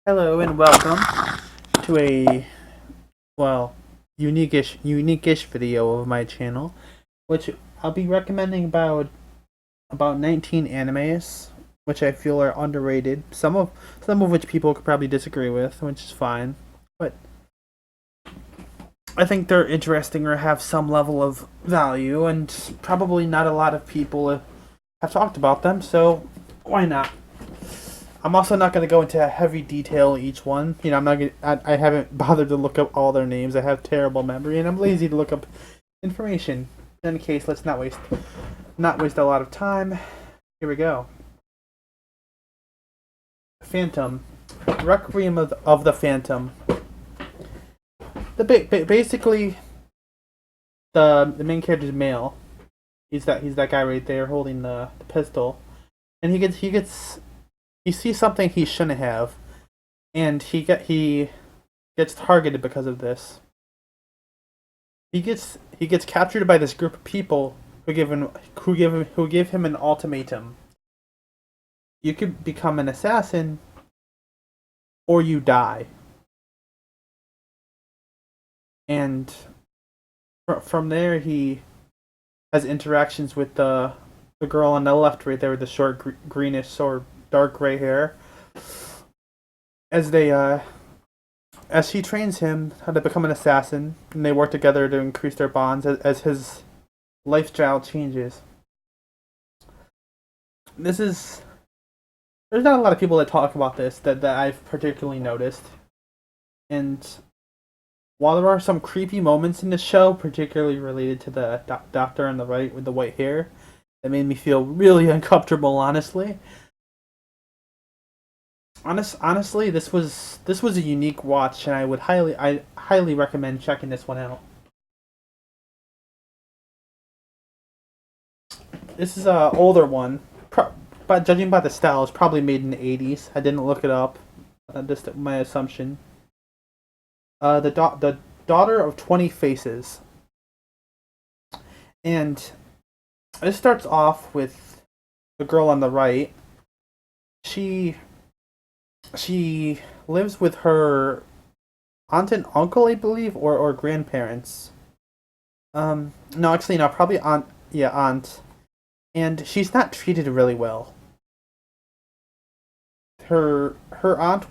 Hello and welcome to a, well, unique-ish video of my channel, which I'll be recommending about 19 animes, which I feel are underrated. Some of which people could probably disagree with, which is fine, but I think they're interesting or have some level of value, and probably not a lot of people have talked about them, so why not? I'm also not going to go into heavy detail each one. You know, I'm not gonna, I haven't bothered to look up all their names. I have terrible memory, and I'm lazy to look up information. In any case, let's not waste a lot of time. Here we go. Phantom, Requiem of the Phantom. Basically the main character's male. He's that guy right there holding the pistol, and he sees something he shouldn't have, and he gets targeted because of this. He gets captured by this group of people who give him an ultimatum. You could become an assassin, or you die. And from there, he has interactions with the girl on the left, right there, with the short greenish or dark gray hair, as she trains him how to become an assassin, and they work together to increase their bonds as his lifestyle changes. There's not a lot of people that talk about this that I've particularly noticed, and while there are some creepy moments in the show, particularly related to the doctor on the right with the white hair, that made me feel really uncomfortable, honestly. Honestly, this was a unique watch, and I highly recommend checking this one out. This is a older one, but judging by the style, it's probably made in the 80s. I didn't look it up, just my assumption. The daughter of 20 faces, and this starts off with the girl on the right. She lives with her aunt and uncle, I believe, or grandparents. No, actually, no, probably aunt. Yeah, aunt. And she's not treated really well. Her aunt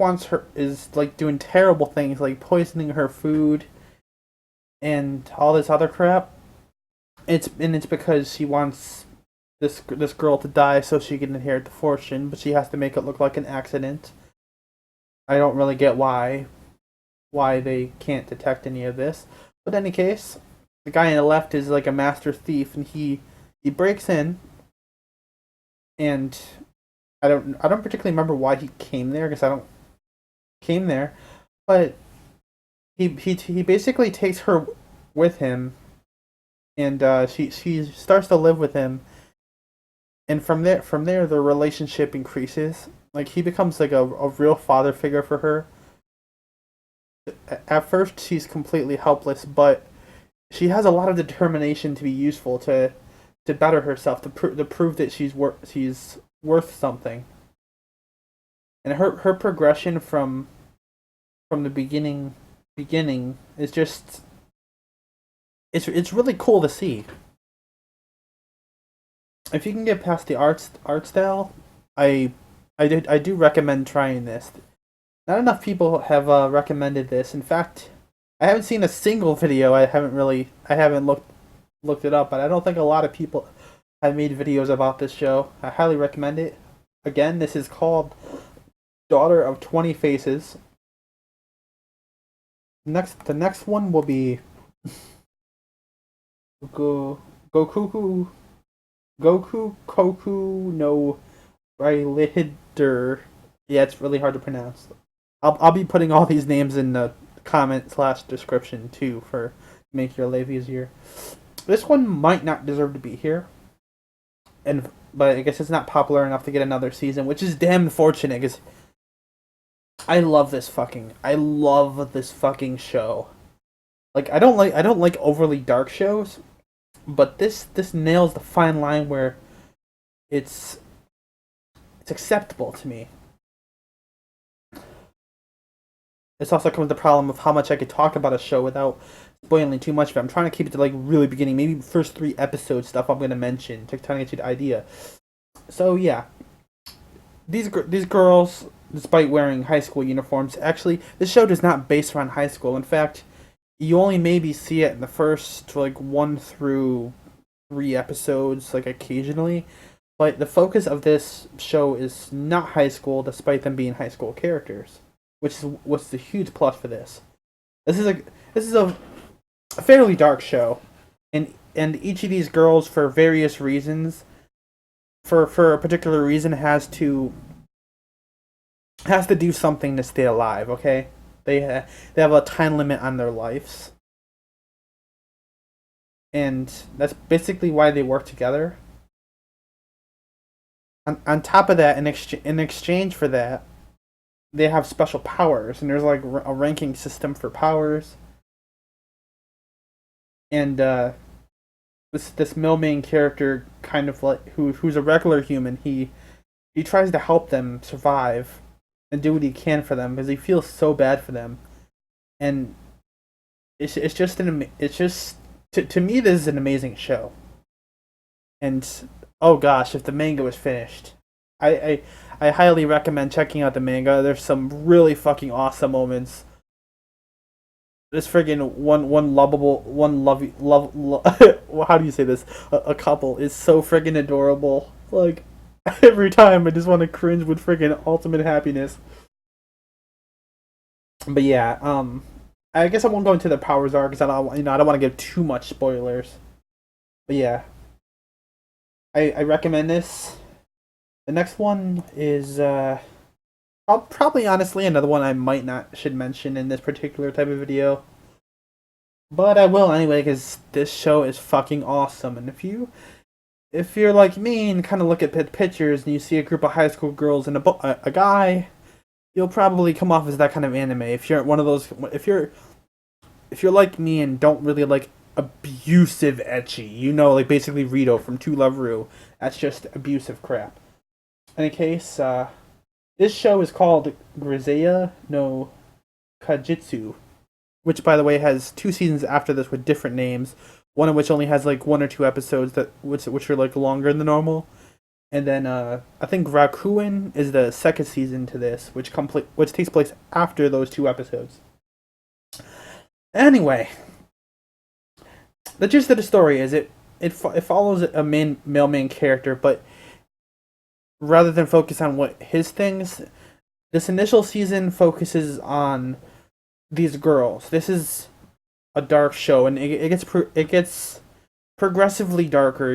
is like doing terrible things, like poisoning her food and all this other crap. It's because she wants this girl to die so she can inherit the fortune, but she has to make it look like an accident. I don't really get why they can't detect any of this. But in any case, the guy on the left is like a master thief, and he breaks in, and I don't particularly remember why he came there, because I don't came there, but he basically takes her with him, and she starts to live with him, and from there their relationship increases. Like, he becomes like a real father figure for her. At first, she's completely helpless, but she has a lot of determination to be useful, to better herself, to prove that she's worth something. And her progression from the beginning is just, it's really cool to see. If you can get past the art style, I do recommend trying this. Not enough people have recommended this. In fact, I haven't seen a single video. I haven't looked it up, but I don't think a lot of people have made videos about this show. I highly recommend it. Again, this is called Daughter of 20 Faces. The next one will be Gokukoku no Brynhildr. Yeah, it's really hard to pronounce. I'll be putting all these names in the comment/description too, for make your life easier. This one might not deserve to be here, but I guess it's not popular enough to get another season, which is damn fortunate, because I love this fucking show. Like, I don't like overly dark shows, but this nails the fine line where it's acceptable to me. This also comes with the problem of how much I could talk about a show without spoiling too much of it. I'm trying to keep it to like really beginning, maybe first 3 episodes stuff I'm gonna mention to try to get you the idea. So yeah, these girls, despite wearing high school uniforms, actually this show does not base around high school. In fact, you only maybe see it in the first like 1 through 3 episodes, like occasionally. But the focus of this show is not high school, despite them being high school characters, which is what's the huge plus for this. This is a this is a fairly dark show, and each of these girls, for various reasons, for a particular reason, has to do something to stay alive. Okay, they have a time limit on their lives, and that's basically why they work together. On top of that, in exchange for that, they have special powers, and there's like a ranking system for powers. And this mill main character, kind of like who's a regular human, he tries to help them survive and do what he can for them because he feels so bad for them. And it's just it's just to me this is an amazing show. And oh gosh, if the manga was finished, I highly recommend checking out the manga. There's some really fucking awesome moments. This friggin' one lovable one love how do you say this? A couple is so friggin' adorable. Like every time I just want to cringe with friggin' ultimate happiness. But yeah, I guess I won't go into the powers arc because I don't want to give too much spoilers. But yeah, I recommend this. The next one is probably honestly another one I might not should mention in this particular type of video. But I will anyway because this show is fucking awesome. And if you're like me and kind of look at pictures and you see a group of high school girls and a guy, you'll probably come off as that kind of anime. If you're one of those, if you're like me and don't really like abusive ecchi, like basically Rito from To Love Ru, that's just abusive crap. In any case, this show is called Grisaia no Kajitsu, which by the way has 2 seasons after this with different names. One of which only has like 1 or 2 episodes which are like longer than normal. And then I think Requiem is the second season to this, which takes place after those 2 episodes. Anyway, the gist of the story is it follows a male main character, but rather than focus on what his things, this initial season focuses on these girls. This is a dark show, and it gets progressively darker.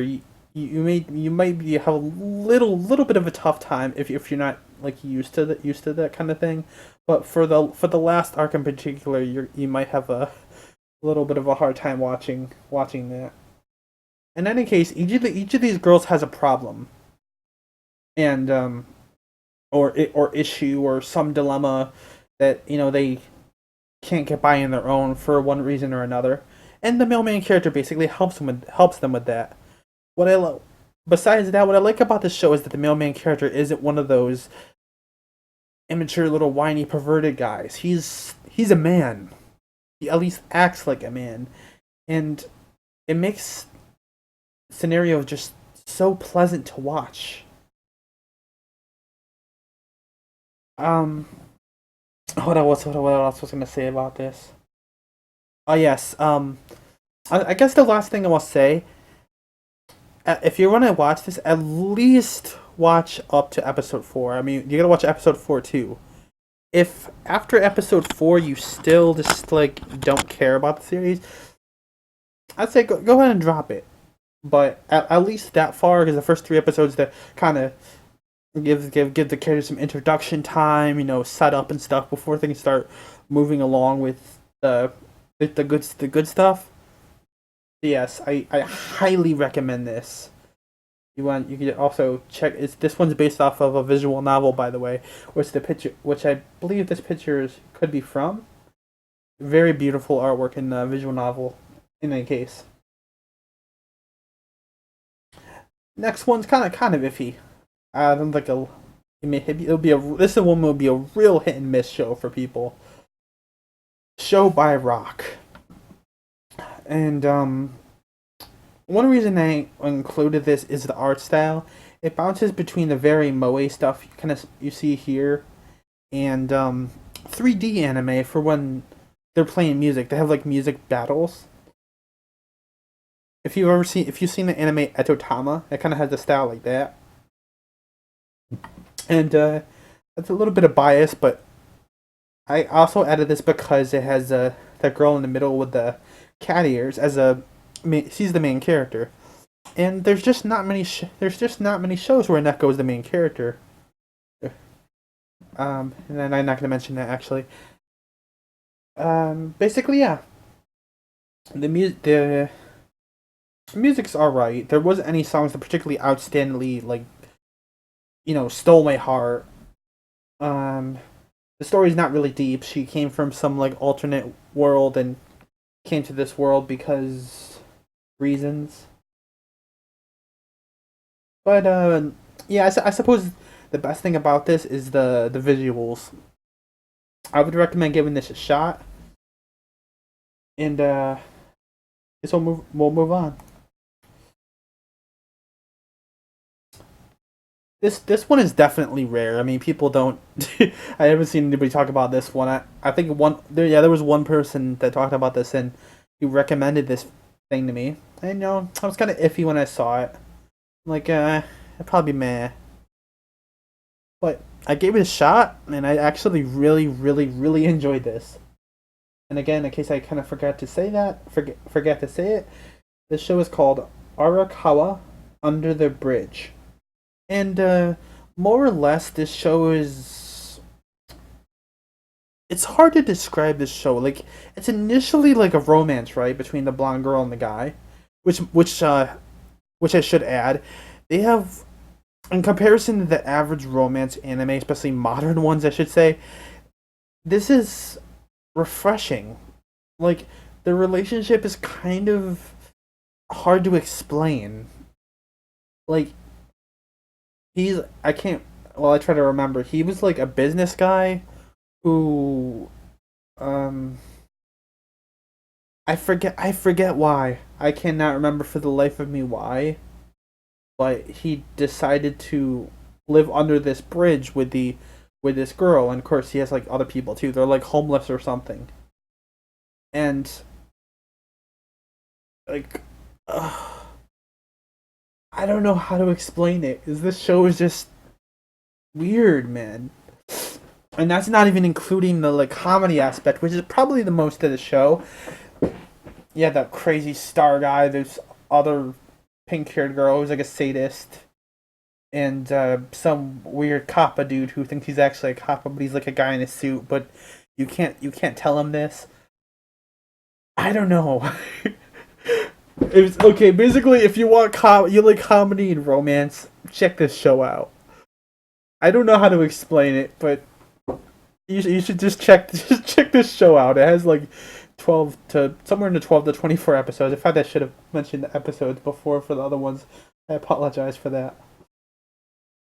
You might have a little bit of a tough time if you're not like used to that kind of thing. But for the last arc in particular, you might have a little bit of a hard time watching that. In any case, each of these girls has a problem, and or issue or some dilemma that they can't get by on their own for one reason or another, and the male main character basically helps them with that. Besides that, what I like about this show is that the male main character isn't one of those immature little whiny perverted guys. He's a man. He at least acts like a man, and it makes scenario just so pleasant to watch. What else was I gonna say about this? Oh yes. I guess the last thing I will say, if you're gonna watch this, at least watch up to episode 4. I mean, you gotta watch episode 4 too. If after episode 4 you still just like don't care about the series, I'd say go ahead and drop it. But at least that far, because the first 3 episodes that kind of give the characters some introduction time, set up and stuff before things start moving along with the good stuff. Yes, I highly recommend this. You can also check. This one's based off of a visual novel, by the way, which I believe this picture could be from. Very beautiful artwork in the visual novel. In any case, next one's kind of iffy. I don't think this one will be a real hit and miss show for people. show by Rock. And one reason I included this is the art style. It bounces between the very moe stuff you see here and 3D anime for when they're playing music. They have like music battles. If you've seen the anime Etotama, it kind of has a style like that. And it's a little bit of bias, but I also added this because it has that girl in the middle with the cat ears she's the main character. And there's just not many shows where Neko is the main character. And then I'm not gonna mention that actually. Basically, yeah. The music's alright. There wasn't any songs that particularly outstandingly stole my heart. The story's not really deep. She came from some like alternate world and came to this world because reasons. But yeah, I suppose the best thing about this is the visuals. I would recommend giving this a shot. And guess we'll move on. This one is definitely rare. I mean, people don't. I haven't seen anybody talk about this one. I think there was one person that talked about this and he recommended this thing to me. And I was kind of iffy when I saw it. I'm like, it'd probably be meh. But I gave it a shot, and I actually really, really, really enjoyed this. And again, in case I kind of forgot to say it, this show is called Arakawa Under the Bridge. And more or less, this show is... It's hard to describe this show. Like, it's initially like a romance, right, between the blonde girl and the guy. Which I should add, they have... In comparison to the average romance anime, especially modern ones, I should say, this is refreshing. Like, the relationship is kind of hard to explain. Like, I try to remember. He was like a business guy who, I forget why. I cannot remember for the life of me why. But he decided to live under this bridge with this girl, and of course he has like other people too. They're like homeless or something, and like, I don't know how to explain it. Cause this show is just weird, man, and that's not even including the like comedy aspect, which is probably the most of the show. Yeah, that crazy star guy. There's other pink-haired girl who's like a sadist, and some weird kappa dude who thinks he's actually a kappa, but he's like a guy in a suit. But you can't tell him this. I don't know. It's okay. Basically, if you want you like comedy and romance, check this show out. I don't know how to explain it, but you should just check this show out. It has like 12 to somewhere in the 12 to 24 episodes. In fact, I should have mentioned the episodes before for the other ones. I apologize for that.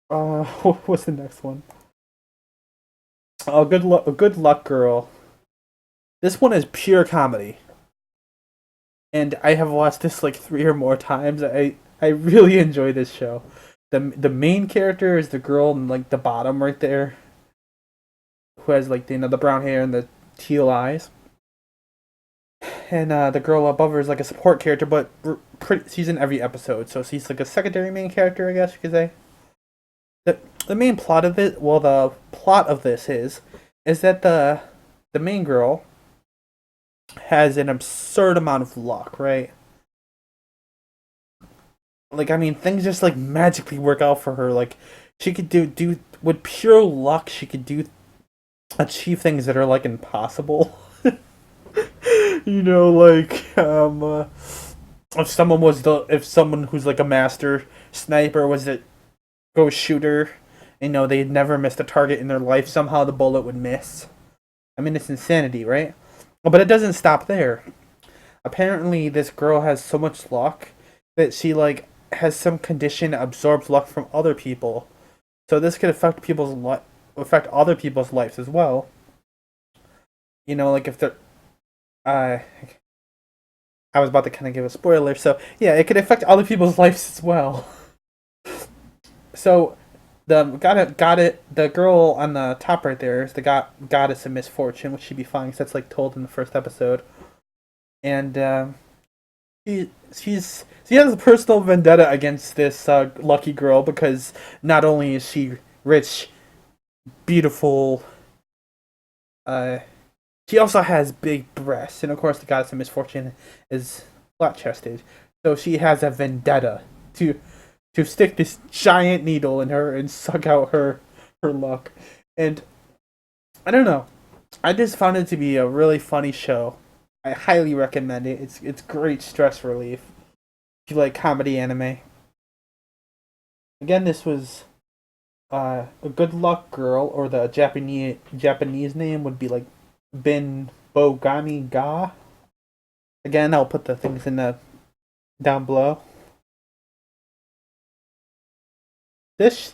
What's the next one? Oh, good luck, girl. This one is pure comedy, and I have watched this like 3 or more times. I really enjoy this show. The main character is the girl in like the bottom right there, who has like the brown hair and the teal eyes. And the girl above her is like a support character, but she's in every episode, so she's like a secondary main character, I guess you could say. The main plot of it, well, the plot of this is that the main girl has an absurd amount of luck, right? Like, I mean, things just like magically work out for her. Like, she could do with pure luck, she could achieve things that are like impossible. Like if someone who's like a master sniper was to go shoot her, they'd never missed a target in their life, somehow the bullet would miss. I mean, it's insanity, right? But it doesn't stop there. Apparently, this girl has so much luck that she like has some condition that absorbs luck from other people. So this could affect other people's lives as well. Like if they're uh, I was about to kind of give a spoiler. So yeah, it could affect other people's lives as well. So the girl on the top right there is the goddess of misfortune, which should be fine because that's like told in the first episode. And she has a personal vendetta against this lucky girl because not only is she rich, beautiful, uh, she also has big breasts, and of course the goddess of misfortune is flat chested. So she has a vendetta to stick this giant needle in her and suck out her luck. And I don't know. I just found it to be a really funny show. I highly recommend it. It's great stress relief. If you like comedy anime. Again, this was a good luck girl, or the Japanese name would be like Binbougami Ga. Again, I'll put the things in the down below. This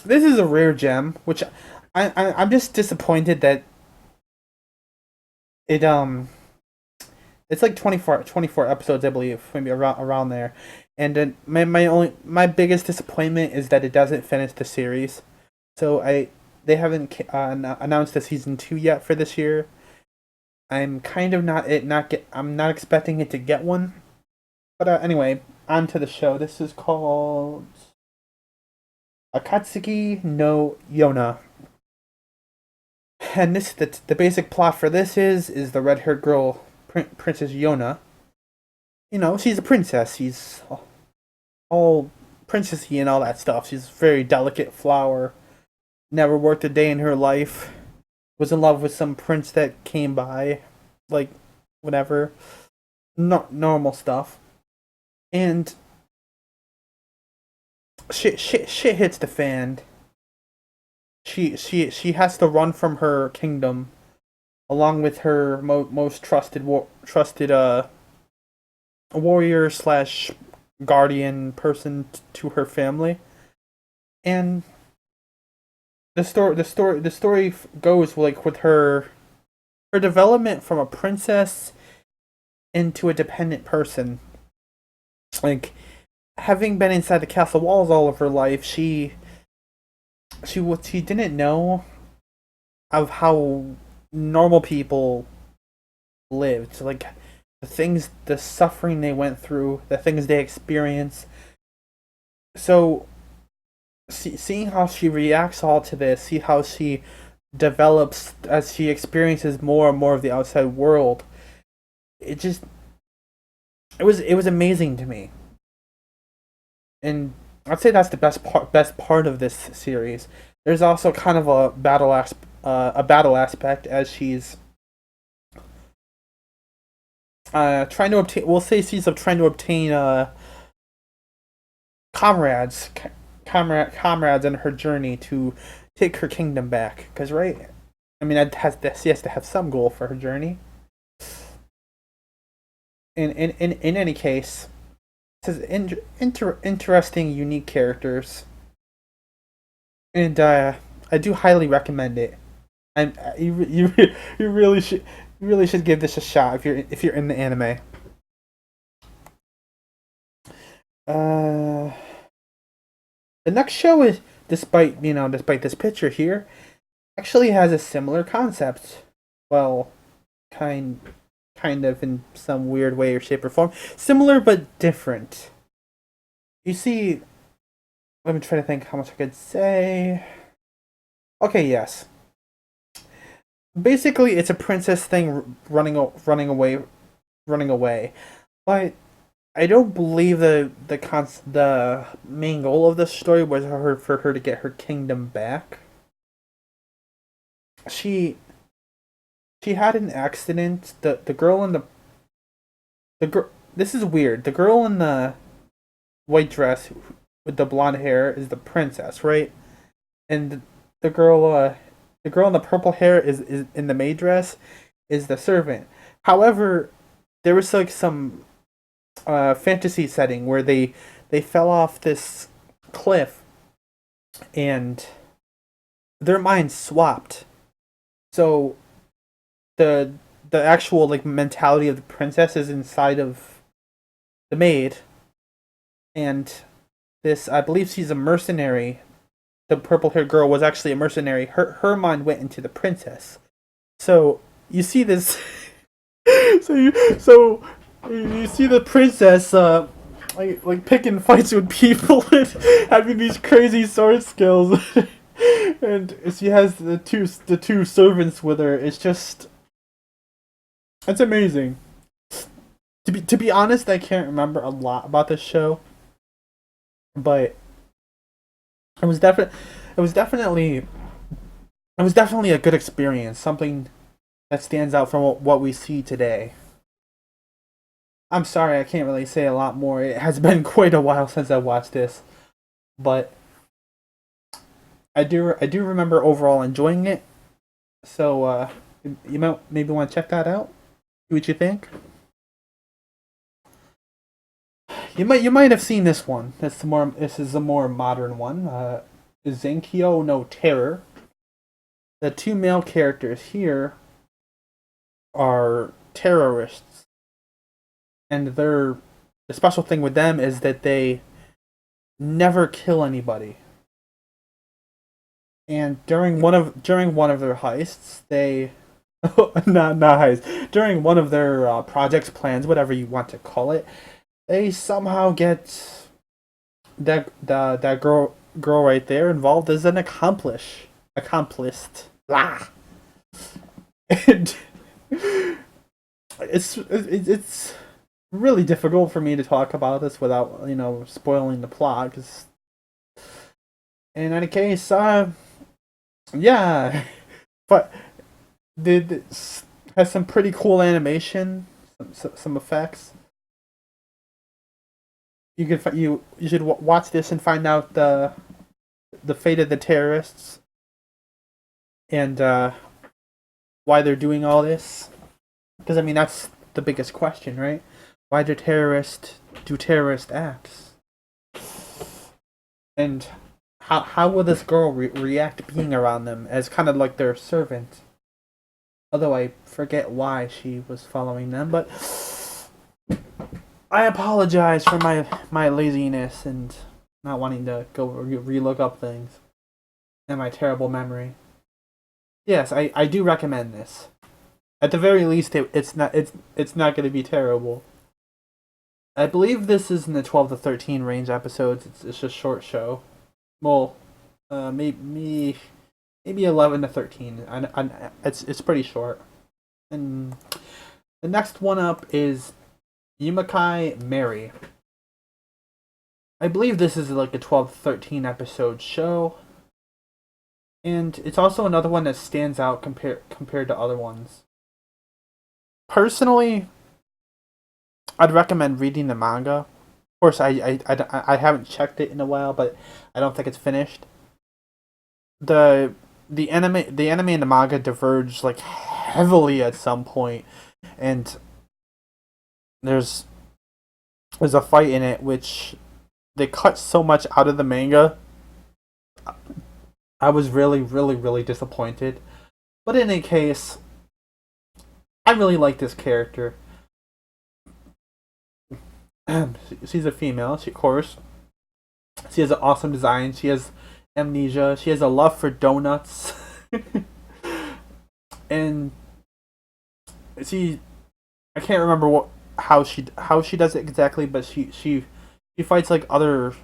this is a rare gem, which I'm just disappointed that it it's like 24 episodes, I believe, maybe around there. And then my biggest disappointment is that it doesn't finish the series. So they haven't announced a season 2 yet for this year. I'm kind of I'm not expecting it to get one. But anyway, on to the show. This is called Akatsuki no Yona. And the basic plot for this is the red haired girl, Princess Yona. You know, she's a princess. She's all princessy and all that stuff. She's a very delicate flower. Never worked a day in her life. Was in love with some prince that came by, like whatever, normal stuff. And shit hits the fan. She has to run from her kingdom, along with her most trusted warrior slash guardian person to her family. And the story goes like with her development from a princess into a dependent person. Like, having been inside the castle walls all of her life, she didn't know of how normal people lived. Like, the suffering they went through, the things they experienced. So, seeing how she reacts all to this, see how she develops as she experiences more and more of the outside world, it just it was amazing to me. And I'd say that's the best part of this series. There's also kind of a battle aspect as she's trying to obtain. We'll say she's trying to obtain comrades, comrades in her journey to take her kingdom back. Because right, I mean, she has to have some goal for her journey. In any case, it says interesting, unique characters, and I do highly recommend it. You really should give this a shot if you're in the anime. Uh, the next show is, despite this picture here, actually has a similar concept. Well, kind kind of in some weird way or shape or form, similar but different. You see, let me try to think how much I could say. Okay, yes. Basically, it's a princess thing running away. But I don't believe the main goal of the story was for her to get her kingdom back. She she had an accident. The girl in the girl. This is weird. The girl in the white dress with the blonde hair is the princess, right? And the girl the girl in the purple hair is in the maid dress is the servant. However, there was like some fantasy setting where they fell off this cliff and their minds swapped. So the the actual like mentality of the princess is inside of the maid, and this, I believe she's a mercenary. The purple haired girl was actually a mercenary. Her mind went into the princess. So you see this. So you see the princess like picking fights with people and having these crazy sword skills, and she has the two servants with her. It's amazing. To be honest, I can't remember a lot about this show, but it was definitely it was definitely it was definitely a good experience. Something that stands out from what we see today. I'm sorry, I can't really say a lot more. It has been quite a while since I watched this, but I do remember overall enjoying it. So you might maybe want to check that out. See what you think. You might have seen this one. This is a more modern one. Zankyou no Terror. The two male characters here are terrorists, and the special thing with them is that they never kill anybody. And during one of their heists, they not heists, during one of their projects, plans, whatever you want to call it, they somehow get that girl right there involved as an accomplice. Blah. And it's really difficult for me to talk about this without spoiling the plot. Because in any case, yeah, but this has some pretty cool animation, some effects. You should watch this and find out the fate of the terrorists and why they're doing all this. Because I mean that's the biggest question, right? Why do terrorists do terrorist acts? And how will this girl react being around them as kind of like their servant? Although I forget why she was following them, but I apologize for my laziness and not wanting to go relook up things and my terrible memory. Yes, I do recommend this. At the very least, it's not going to be terrible. I believe this is in the 12 to 13 range episodes. It's a short show. Well, maybe 11 to 13. It's pretty short. And the next one up is Yumekui Merry. I believe this is like a 12 to 13 episode show. And it's also another one that stands out compared to other ones. Personally, I'd recommend reading the manga. Of course, I haven't checked it in a while, but I don't think it's finished. The anime and the manga diverge like heavily at some point, and there's a fight in it which they cut so much out of the manga. I was really, really, really disappointed. But in any case, I really like this character. She's a female, of course. She has an awesome design. She has amnesia. She has a love for donuts. And I can't remember how she does it exactly, but she fights like other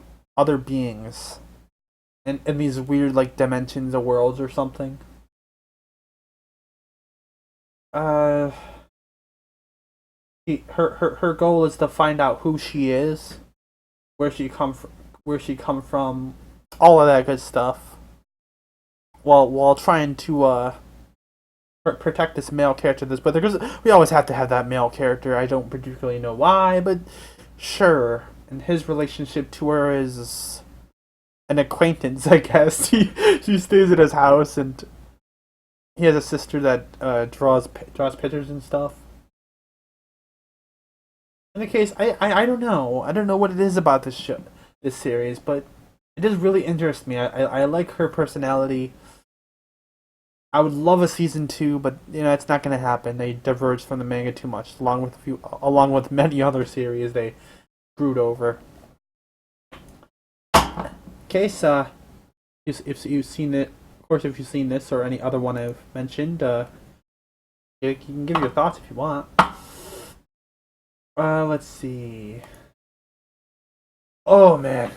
beings in these weird like dimensions or worlds or something. Uh, her goal is to find out who she is, where she come from, all of that good stuff. While trying to protect this male character, this brother, because we always have to have that male character. I don't particularly know why, but sure. And his relationship to her is an acquaintance, I guess. She stays at his house, and he has a sister that draws pictures and stuff. In the case, I don't know. I don't know what it is about this series, but it does really interest me. I like her personality. I would love a season two, but it's not going to happen. They diverged from the manga too much, along with many other series they screwed over. Okay, so if you've seen it, of course, if you've seen this or any other one I've mentioned, you can give your thoughts if you want. Let's see. Oh man,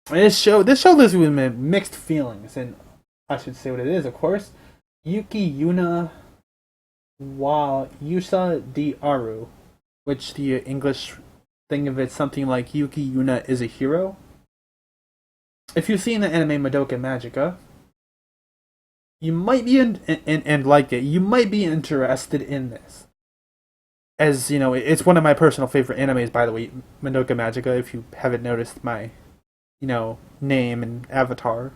this show lives with mixed feelings, and I should say what it is, of course. Yuki Yuna wa Yuusha di Aru, which the English thing of it something like Yuki Yuna is a hero. If you've seen the anime Madoka Magica, you might be and like it. You might be interested in this, as it's one of my personal favorite animes. By the way, Madoka Magica. If you haven't noticed my, name and avatar.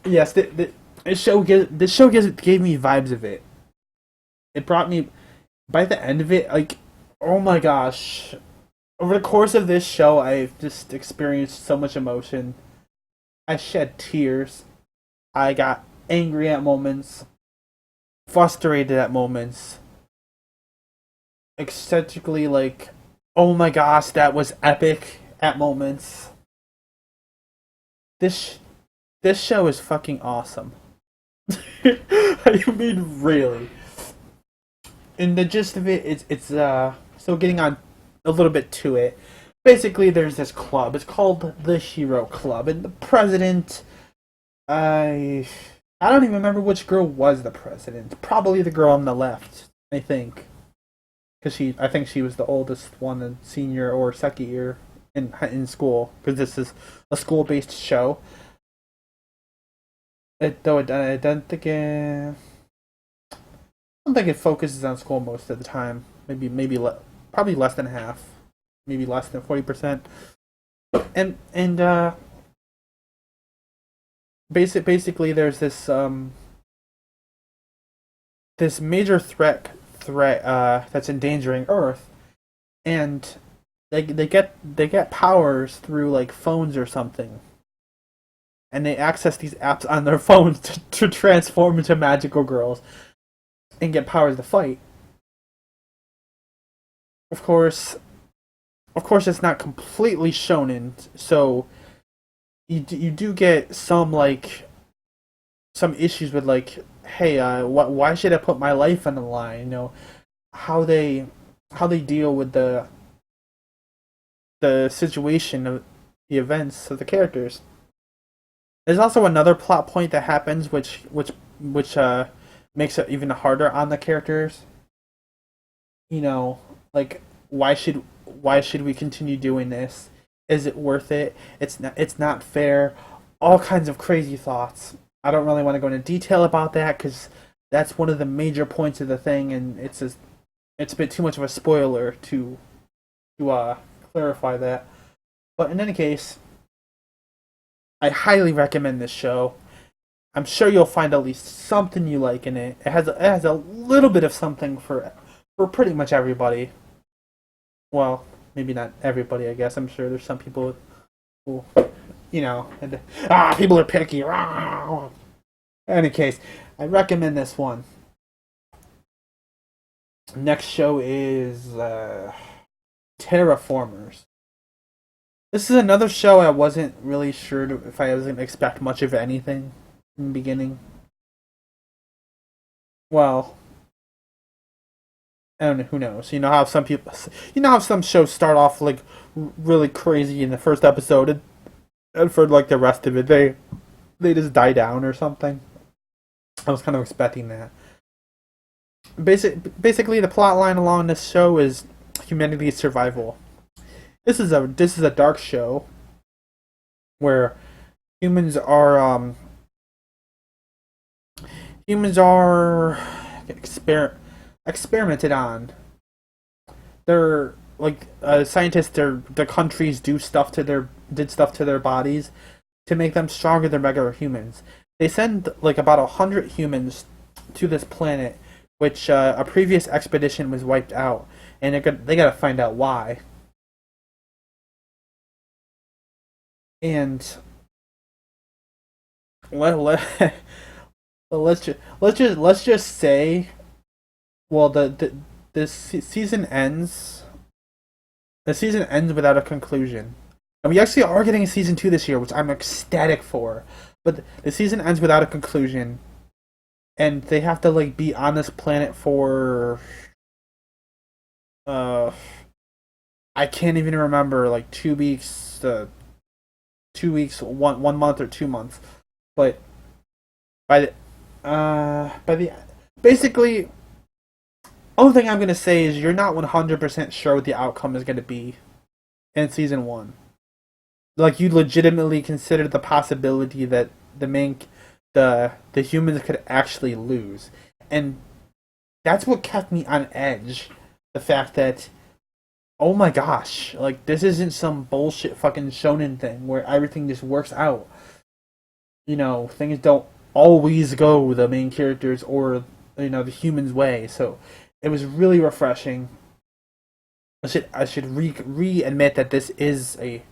Yes, this show gave me vibes of it. It brought me by the end of it, like, oh my gosh. Over the course of this show, I've just experienced so much emotion. I shed tears. I got angry at moments, frustrated at moments, ecstatically like, oh my gosh, that was epic at moments. This this show is fucking awesome. I mean, really. And the gist of it is, so getting on a little bit to it. Basically, there's this club. It's called the Hero Club, and the president, I don't even remember which girl was the president. Probably the girl on the left, I think, because I think she was the oldest one, in senior or second year in school, because this is a school-based show. I don't think it focuses on school most of the time. Probably less than half, maybe less than 40%. And basically there's this major threat that's endangering Earth, and they get powers through like phones or something, and they access these apps on their phones to transform into magical girls and get powers to fight. Of course, it's not completely shonen, so you do get some issues with like, hey, why should I put my life on the line? How they deal with the situation of the events of the characters. There's also another plot point that happens, which makes it even harder on the characters. Like, why should we continue doing this? Is it worth it? It's not fair. All kinds of crazy thoughts. I don't really want to go into detail about that because that's one of the major points of the thing, and it's a bit too much of a spoiler to clarify that. But in any case, I highly recommend this show. I'm sure you'll find at least something you like in it. It has a little bit of something for pretty much everybody. Well, maybe not everybody, I guess. I'm sure there's some people who, people are picky. In any case, I recommend this one. Next show is Terra Formars. This is another show I wasn't really sure if I was going to expect much of anything in the beginning. Well, I don't know, who knows? You know how some shows start off like really crazy in the first episode, and for like the rest of it, they just die down or something. I was kind of expecting that. Basically, the plot line along this show is humanity's survival. This is a dark show where humans are experimented on. They're like scientists. The countries did stuff to their bodies to make them stronger than regular humans. They send like about 100 humans to this planet, which a previous expedition was wiped out, and they gotta find out why. And let, let, let's just say, well, season ends. The season ends without a conclusion, and we actually are getting a season 2 this year, which I'm ecstatic for. But the season ends without a conclusion, and they have to like be on this planet for uh I can't even remember, like 2 weeks, 2 weeks, one month or 2 months. But by the basically, only thing I'm gonna say is you're not 100% sure what the outcome is gonna be in season 1. Like, you legitimately consider the possibility that the humans could actually lose, and that's what kept me on edge. The fact that, oh my gosh, like, this isn't some bullshit fucking shonen thing where everything just works out. Things don't always go the main characters or the humans' way. So it was really refreshing. I should re admit that this is a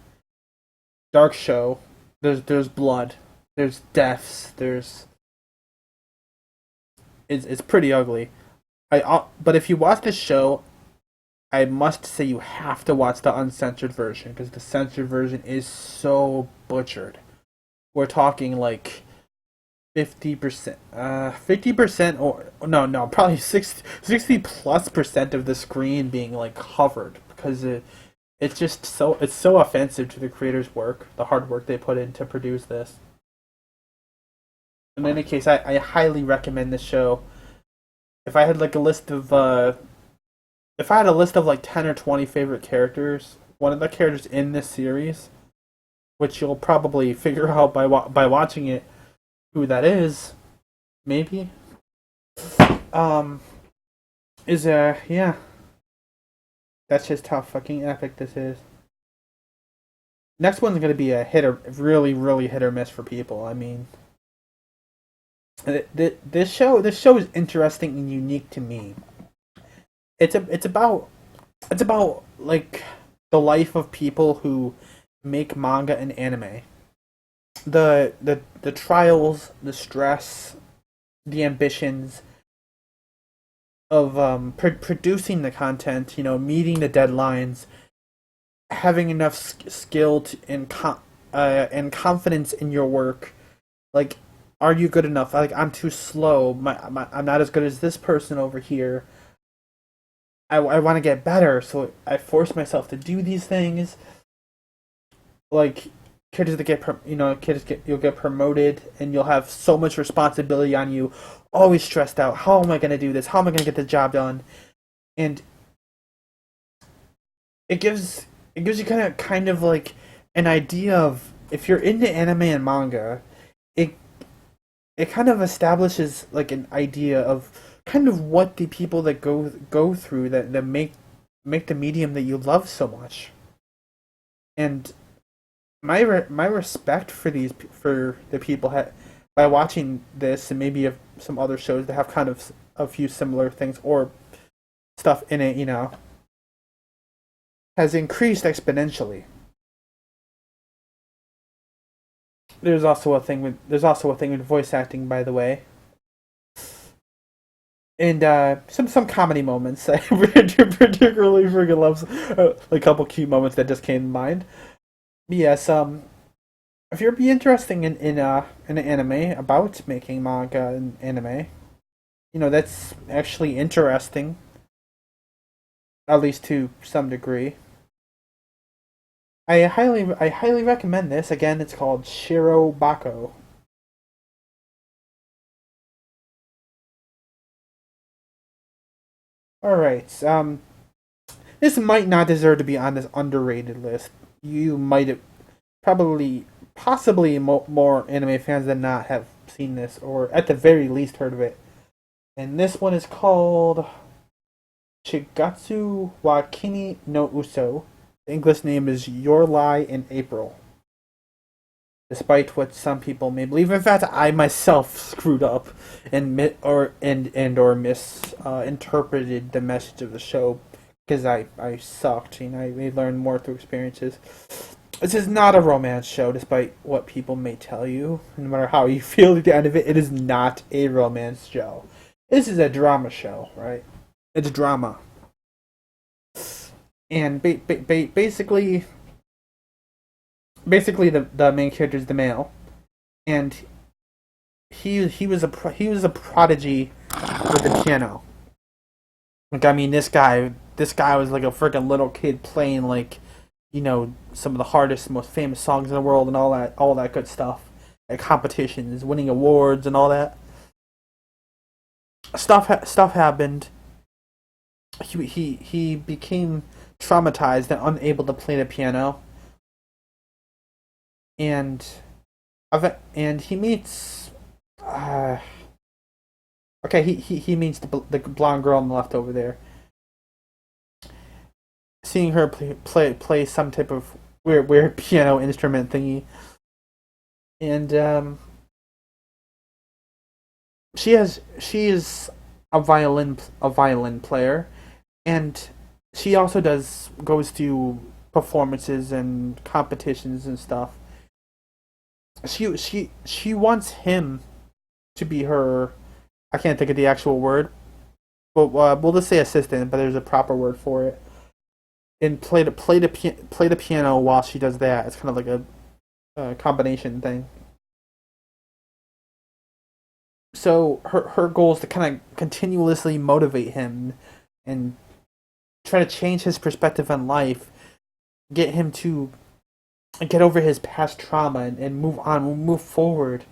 dark show. There's blood, there's deaths, it's pretty ugly. But if you watch this show, I must say you have to watch the uncensored version because the censored version is so butchered. We're talking like 50%, 50%, or no, probably 60+% of the screen being like covered because it's so offensive to the creators' work, the hard work they put in to produce this. In any case, I highly recommend this show. If I had like a list of if I had a list of like 10 or 20 favorite characters, one of the characters in this series, which you'll probably figure out by watching it, who that is, maybe. Um, is yeah, that's just how fucking epic this is. Next one's gonna be a hit or really really hit or miss for people. I mean, this show is interesting and unique to me. It's about like the life of people who make manga and anime. The trials, the stress, the ambitions of producing the content, meeting the deadlines, having enough skill and confidence in your work. Like, are you good enough? Like, I'm too slow. I'm not as good as this person over here. I want to get better, so I force myself to do these things. Like, you'll get promoted, and you'll have so much responsibility on you. Always stressed out. How am I gonna do this? How am I gonna get the job done? And it gives you kind of like an idea of, if you're into anime and manga, it it kind of establishes like an idea of kind of what the people that go through that make the medium that you love so much. And my respect for for the people by watching this, and maybe some other shows that have kind of a few similar things or stuff in it, has increased exponentially. There's also a thing with voice acting, by the way, and some comedy moments. I particularly freaking love a couple cute moments that just came to mind. Yes, if you're be interested in an anime about making manga and anime, that's actually interesting, at least to some degree. I highly recommend this. Again, it's called Shirobako. All right. This might not deserve to be on this underrated list. You might have probably, possibly more anime fans than not have seen this, or at the very least heard of it. And this one is called Shigatsu wa Kimi no Uso. The English name is Your Lie in April. Despite what some people may believe, in fact, I myself screwed up and or misinterpreted the message of the show because I sucked. I learned more through experiences. This is not a romance show, despite what people may tell you. No matter how you feel at the end of it, it is not a romance show. This is a drama show, right? It's drama. And basically the main character is the male, and he was a prodigy with the piano. Like, I mean, this guy was like a freaking little kid playing, like, some of the hardest, most famous songs in the world and all that good stuff at competitions, winning awards and all that stuff happened. He became traumatized and unable to play the piano, and and he meets okay, he meets the blonde girl on the left over there. Seeing her play some type of weird piano instrument thingy, and she is a violin player, and she also goes to performances and competitions and stuff. She wants him to be her. I can't think of the actual word, but we'll just say assistant. But there's a proper word for it. And play the piano while she does that. It's kind of like a combination thing. So her goal is to kind of continuously motivate him and try to change his perspective on life, get him to get over his past trauma and move on, move forward.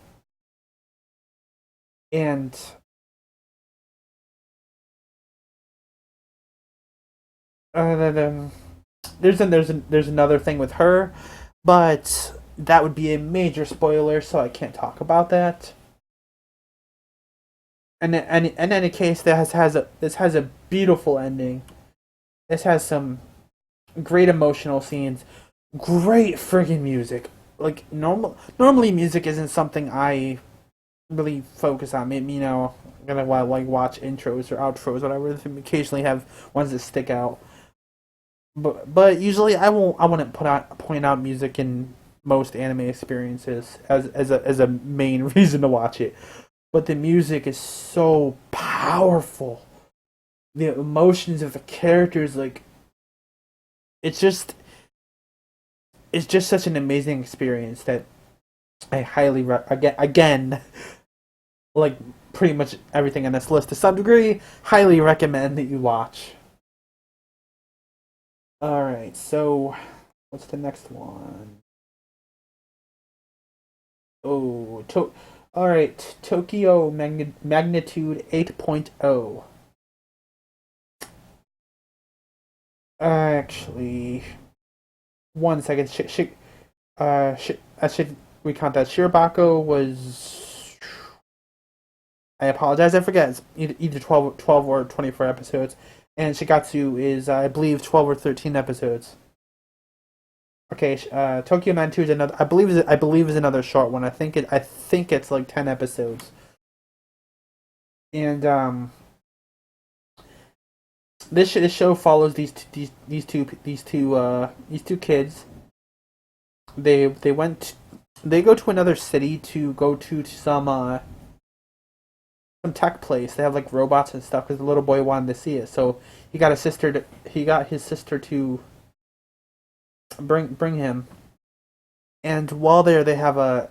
And then there's another thing with her, but that would be a major spoiler, so I can't talk about that. And in any case, this has a beautiful ending. This has some great emotional scenes, great friggin' music. Like, normally music isn't something I really focus on. Maybe, I'm gonna like watch intros or outros, whatever. Occasionally have ones that stick out, but usually I wouldn't point out music in most anime experiences as a main reason to watch it. But the music is so powerful. The emotions of the characters, like, it's just such an amazing experience that I highly again, like pretty much everything on this list to some degree, highly recommend that you watch. All right, so what's the next one? Oh, all right, Tokyo Magnitude 8.0. Actually, one second. I should recount that. Shirobako was. I apologize. I forget. It's either 12 or 24 episodes, and Shigatsu is, I believe, 12 or 13 episodes. Okay, Tokyo Man 2 is another. I believe is another short one. I think it's like 10 episodes, and this show follows these two kids. They go to another city to go to some tech place. They have like robots and stuff because the little boy wanted to see it. So he got his sister to bring him. And while there, they have an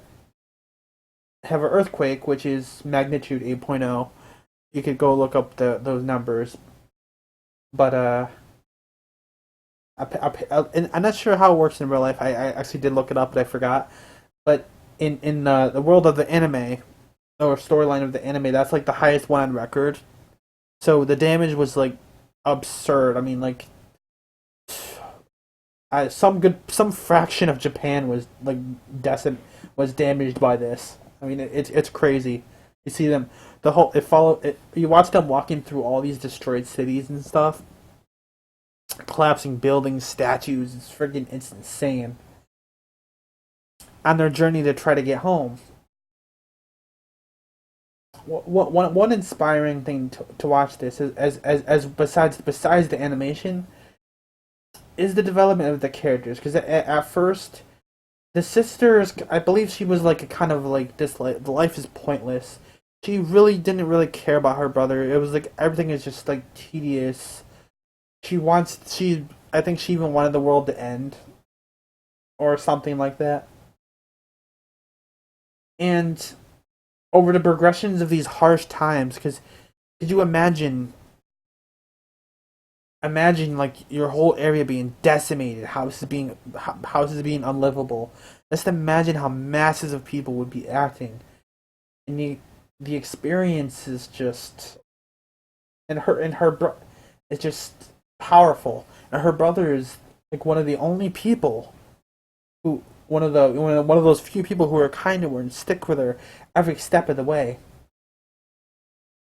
earthquake, which is magnitude 8.0. You could go look up those numbers, but and I'm not sure how it works in real life. I actually did look it up, but I forgot. But in the world of the anime or storyline of the anime, that's like the highest one on record. So the damage was like absurd. I mean, like, some fraction of Japan was like was damaged by this. I mean, it's crazy. You see them, the whole it follow it. You watch them walking through all these destroyed cities and stuff, collapsing buildings, statues. It's insane. On their journey to try to get home. One inspiring thing to watch this is, as besides the animation, is the development of the characters. Because at first, the sisters, I believe she was like a kind of like this, like the life is pointless. She really didn't really care about her brother. It was like everything is just like tedious. I think she even wanted the world to end or something like that. And over the progressions of these harsh times, because could you imagine like your whole area being decimated, houses being unlivable. Just imagine how masses of people would be acting, and the experience is just it's just powerful. And her brother is like one of the only people who one of those few people who are kind to her and stick with her every step of the way.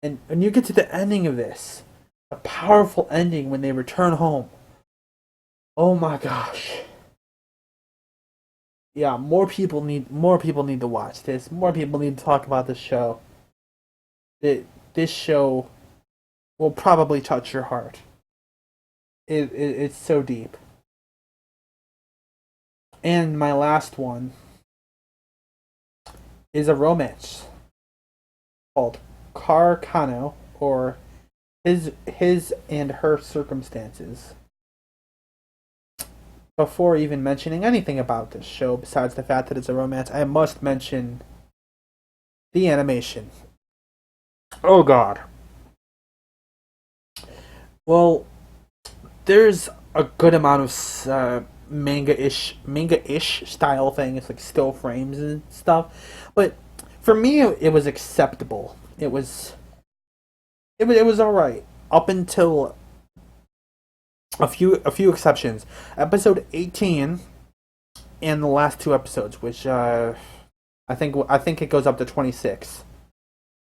And when you get to the ending of this, a powerful ending when they return home. Oh my gosh. Yeah, more people need to watch this. More people need to talk about this show. This show will probably touch your heart. It's so deep. And my last one is a romance called Kano, or his and her circumstances. Before even mentioning anything about this show, besides the fact that it's a romance, I must mention the animation. Oh God. Well, there's a good amount of manga-ish style things like still frames and stuff, but for me it was acceptable. It was all right up until a few exceptions. Episode 18 and the last two episodes, which I think it goes up to 26.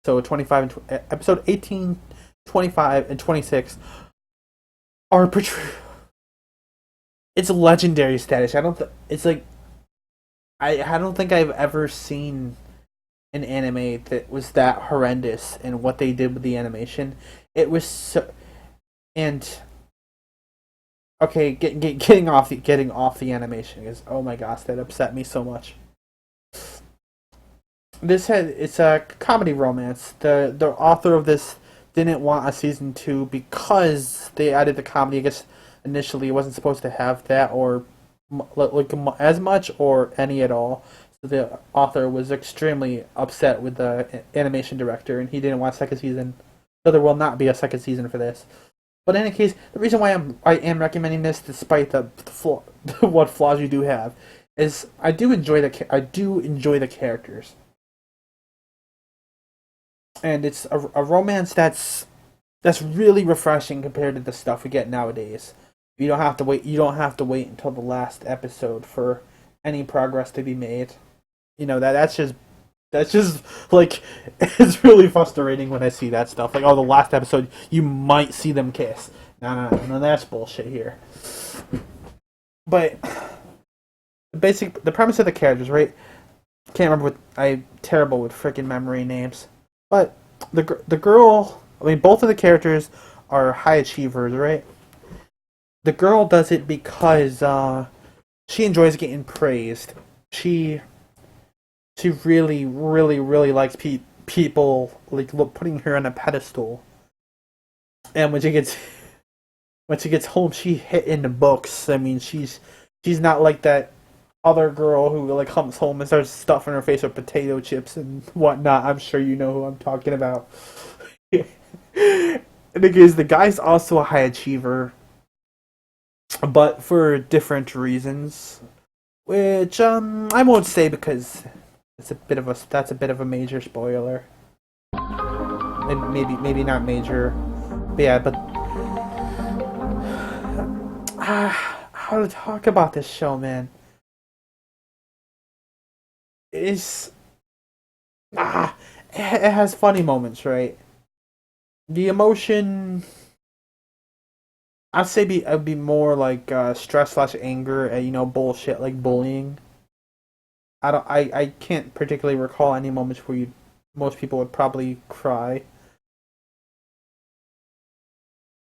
So 25 and episode 18, 25, and 26 are it's legendary status. It's like I don't think I've ever seen an anime that was that horrendous in what they did with the animation. It was so, and okay, getting off the animation is, oh my gosh, that upset me so much. It's a comedy romance. The author of this didn't want a season two because they added the comedy. I guess initially it wasn't supposed to have that or like as much or any at all. So the author was extremely upset with the animation director, and he didn't want a second season. So there will not be a second season for this. But in any case, the reason why I am recommending this, despite the flaw, what flaws you do have, is I do enjoy the characters, and it's a romance that's really refreshing compared to the stuff we get nowadays. You don't have to wait. You don't have to wait until the last episode for any progress to be made. That's just like it's really frustrating when I see that stuff. Like, oh, the last episode, you might see them kiss. No, that's bullshit here. But the premise of the characters, right? Can't remember what I'm terrible with freaking memory names. But the girl, I mean, both of the characters are high achievers, right? The girl does it because she enjoys getting praised. She really, really, really likes people like putting her on a pedestal. And when she gets home, she hit in the books. I mean, she's not like that other girl who like comes home and starts stuffing her face with potato chips and whatnot. I'm sure you know who I'm talking about. Because the guy's also a high achiever, but for different reasons, which I won't say because that's a bit of a major spoiler, and maybe not major, but yeah. But how to talk about this show, man? It's it has funny moments, right? The emotion, I'd be more like stress slash anger at bullshit like bullying. I can't particularly recall any moments where most people would probably cry.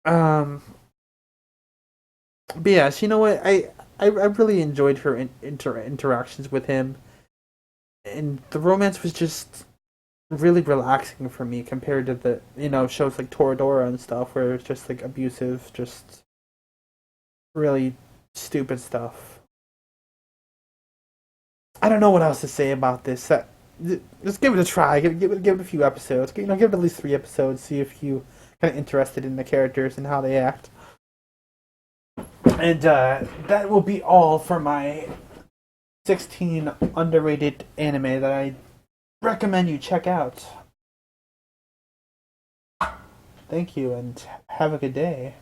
Um, But yes, you know what? I really enjoyed her interactions with him, and the romance was just really relaxing for me compared to the shows like Toradora and stuff where it's just like abusive, just really stupid stuff. I don't know what else to say about this. Just give it a try. Give it a few episodes. Give it at least 3 episodes. See if you kind of interested in the characters and how they act. And that will be all for my 16 underrated anime that I recommend you check out. Thank you and have a good day.